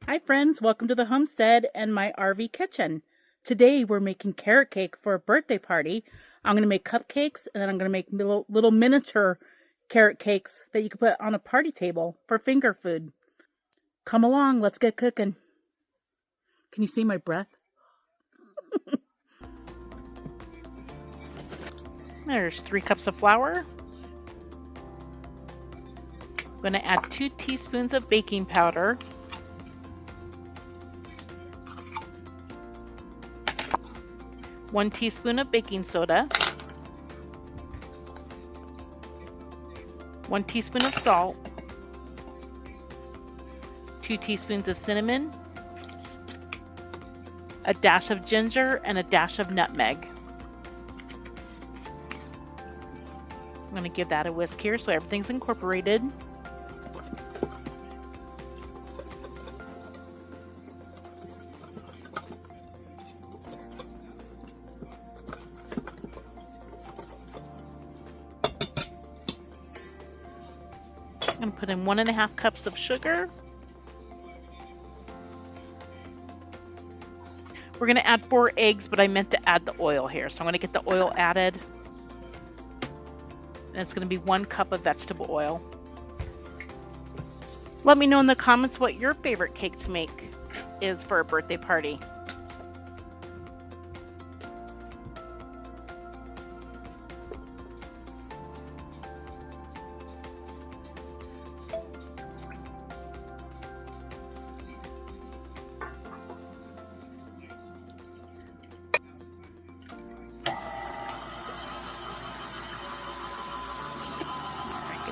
Hi friends, welcome to the Homestead and my RV kitchen. Today we're making carrot cake for a birthday party. I'm going to make cupcakes and then I'm going to make little miniature carrot cakes that you can put on a party table for finger food. Come along, let's get cooking. Can you see my breath? There's 3 cups of flour. I'm going to add 2 teaspoons of baking powder. 1 teaspoon of baking soda, 1 teaspoon of salt, 2 teaspoons of cinnamon, a dash of ginger, and a dash of nutmeg. I'm going to give that a whisk here so everything's incorporated. I'm going to put in 1.5 cups of sugar. We're going to add 4 eggs, but I meant to add the oil here. So I'm going to get the oil added. And it's going to be 1 cup of vegetable oil. Let me know in the comments what your favorite cake to make is for a birthday party.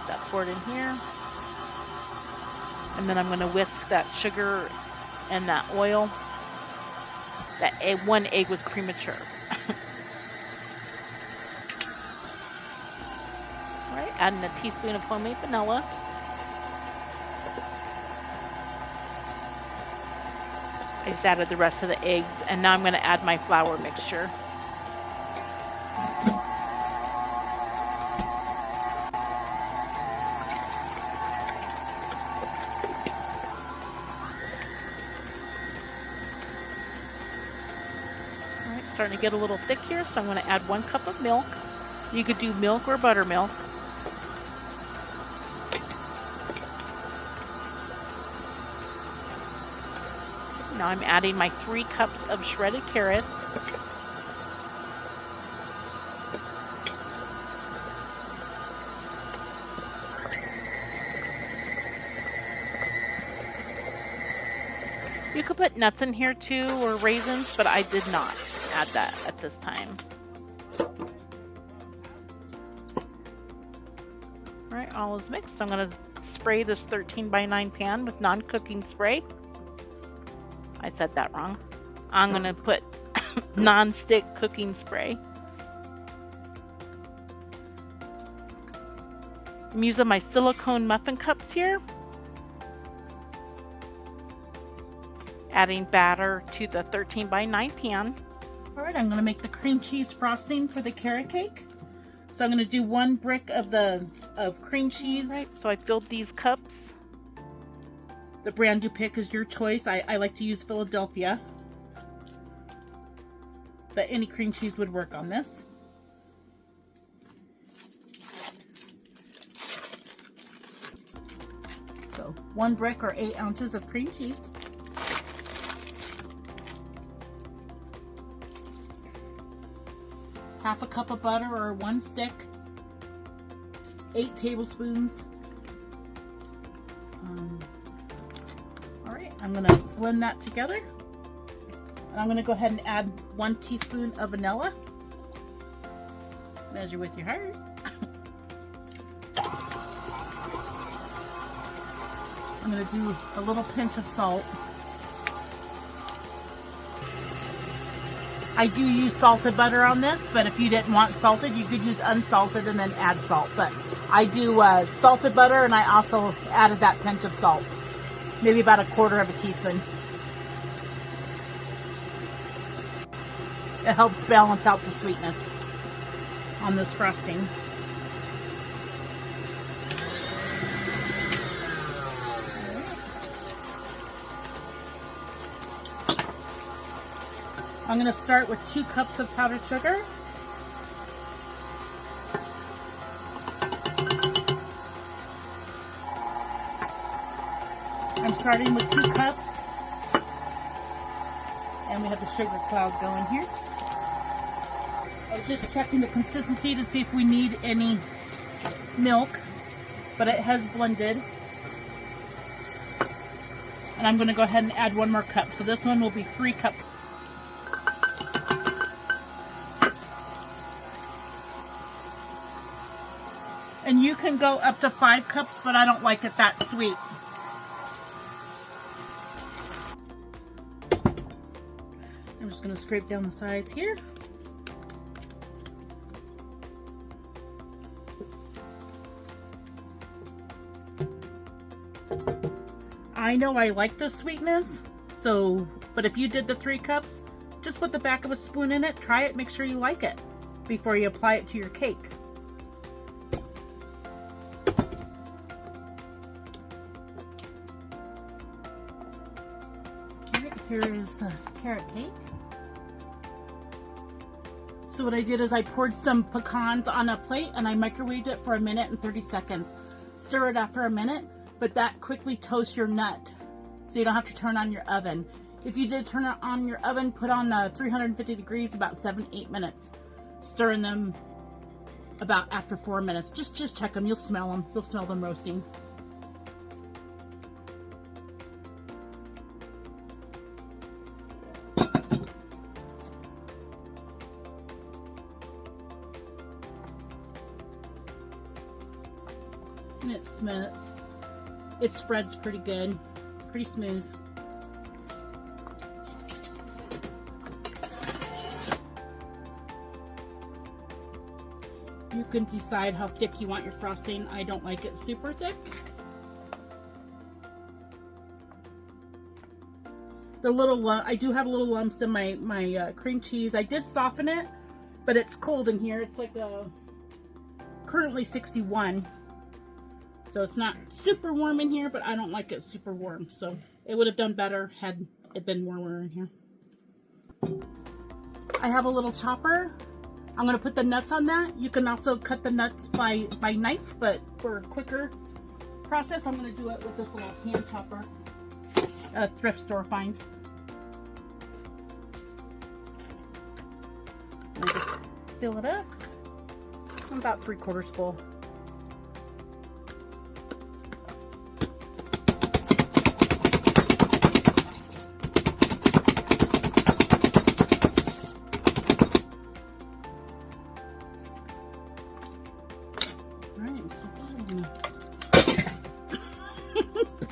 That poured in here, and then I'm going to whisk that sugar and that oil. That 1 egg was premature. All right, adding a teaspoon of homemade vanilla. I just added the rest of the eggs, and now I'm going to add my flour mixture. Starting to get a little thick here, so I'm going to add 1 cup of milk. You could do milk or buttermilk. Now I'm adding my 3 cups of shredded carrots. You could put nuts in here too, or raisins, but I did not add that at this time. Alright, all is mixed. So I'm going to spray this 13x9 pan with non-cooking spray. I said that wrong. I'm going to put non-stick cooking spray. I'm using my silicone muffin cups here. Adding batter to the 13x9 pan. Alright, I'm going to make the cream cheese frosting for the carrot cake. So I'm going to do 1 brick of cream cheese. Right, so I filled these cups. The brand you pick is your choice. I like to use Philadelphia, but any cream cheese would work on this. So 1 brick or 8 ounces of cream cheese. Half a cup of butter or 1 stick, 8 tablespoons. All right, I'm gonna blend that together. And I'm gonna go ahead and add 1 teaspoon of vanilla. Measure with your heart. I'm gonna do a little pinch of salt. I do use salted butter on this, but if you didn't want salted, you could use unsalted and then add salt. But I do salted butter, and I also added that pinch of salt. Maybe about 1/4 teaspoon. It helps balance out the sweetness on this frosting. I'm going to start with 2 cups of powdered sugar. I'm starting with 2 cups. And we have the sugar cloud going here. I was just checking the consistency to see if we need any milk, but it has blended. And I'm going to go ahead and add 1 more cup. So this one will be 3 cups. And you can go up to 5 cups, but I don't like it that sweet. I'm just going to scrape down the sides here. I know I like the sweetness, but if you did the 3 cups, just put the back of a spoon in it, try it, make sure you like it before you apply it to your cake. Here is the carrot cake. So what I did is I poured some pecans on a plate and I microwaved it for 1 minute and 30 seconds. Stir it after a minute, but that quickly toasts your nut, so you don't have to turn on your oven. If you did turn it on your oven, put on 350 degrees about 7-8 minutes. Stirring them about after 4 minutes. Just check them, you'll smell them. You'll smell them roasting. And it spreads pretty good, pretty smooth. You can decide how thick you want your frosting. I don't like it super thick. I do have little lumps in my cream cheese. I did soften it, but it's cold in here. It's like currently 61. So it's not super warm in here, but I don't like it super warm. So it would have done better had it been warmer in here. I have a little chopper. I'm going to put the nuts on that. You can also cut the nuts by knife, but for a quicker process, I'm going to do it with this little hand chopper. A thrift store find. And I just fill it up. I'm about 3/4 full.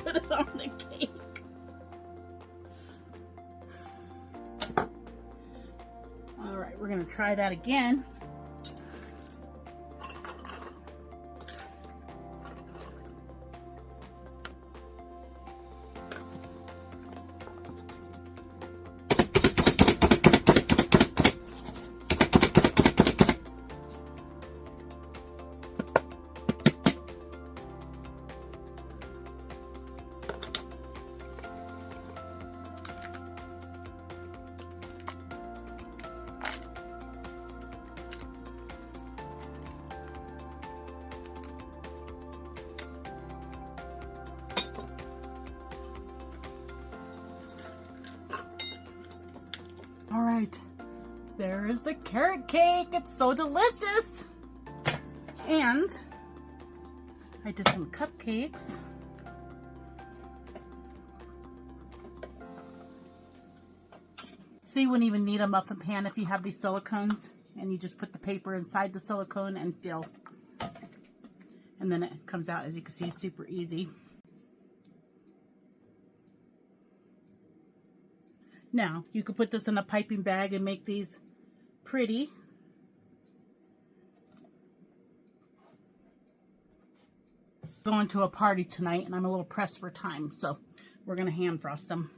Put it on the cake. All right, we're going to try that again. All right, there is the carrot cake. It's so delicious. And I did some cupcakes. So you wouldn't even need a muffin pan if you have these silicones, and you just put the paper inside the silicone and fill. And then it comes out, as you can see, super easy. Now, you could put this in a piping bag and make these pretty. Going to a party tonight, and I'm a little pressed for time, so we're going to hand frost them.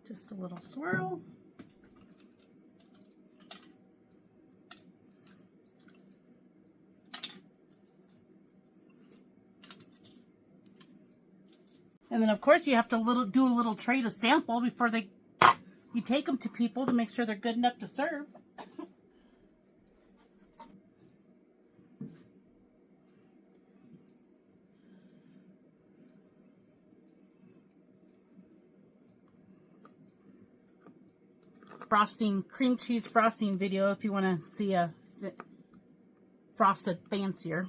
Just a little swirl. And then of course you have to do a little tray to sample before you take them to people to make sure they're good enough to serve. Frosting, cream cheese frosting video if you want to see a frosted fancier.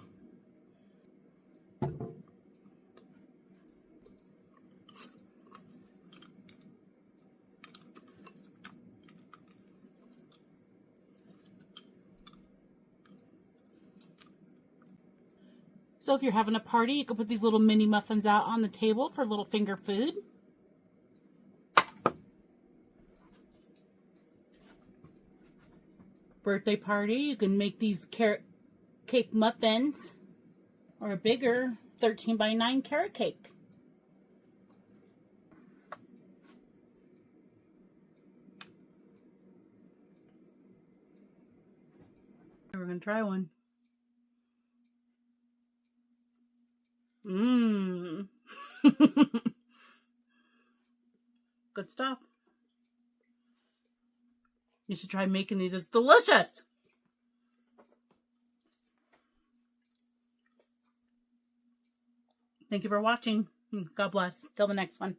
So if you're having a party, you can put these little mini muffins out on the table for little finger food. Birthday party, you can make these carrot cake muffins or a bigger 13x9 carrot cake. We're going to try one. Mmm. Good stuff. You should try making these. It's delicious. Thank you for watching. God bless. Till the next one.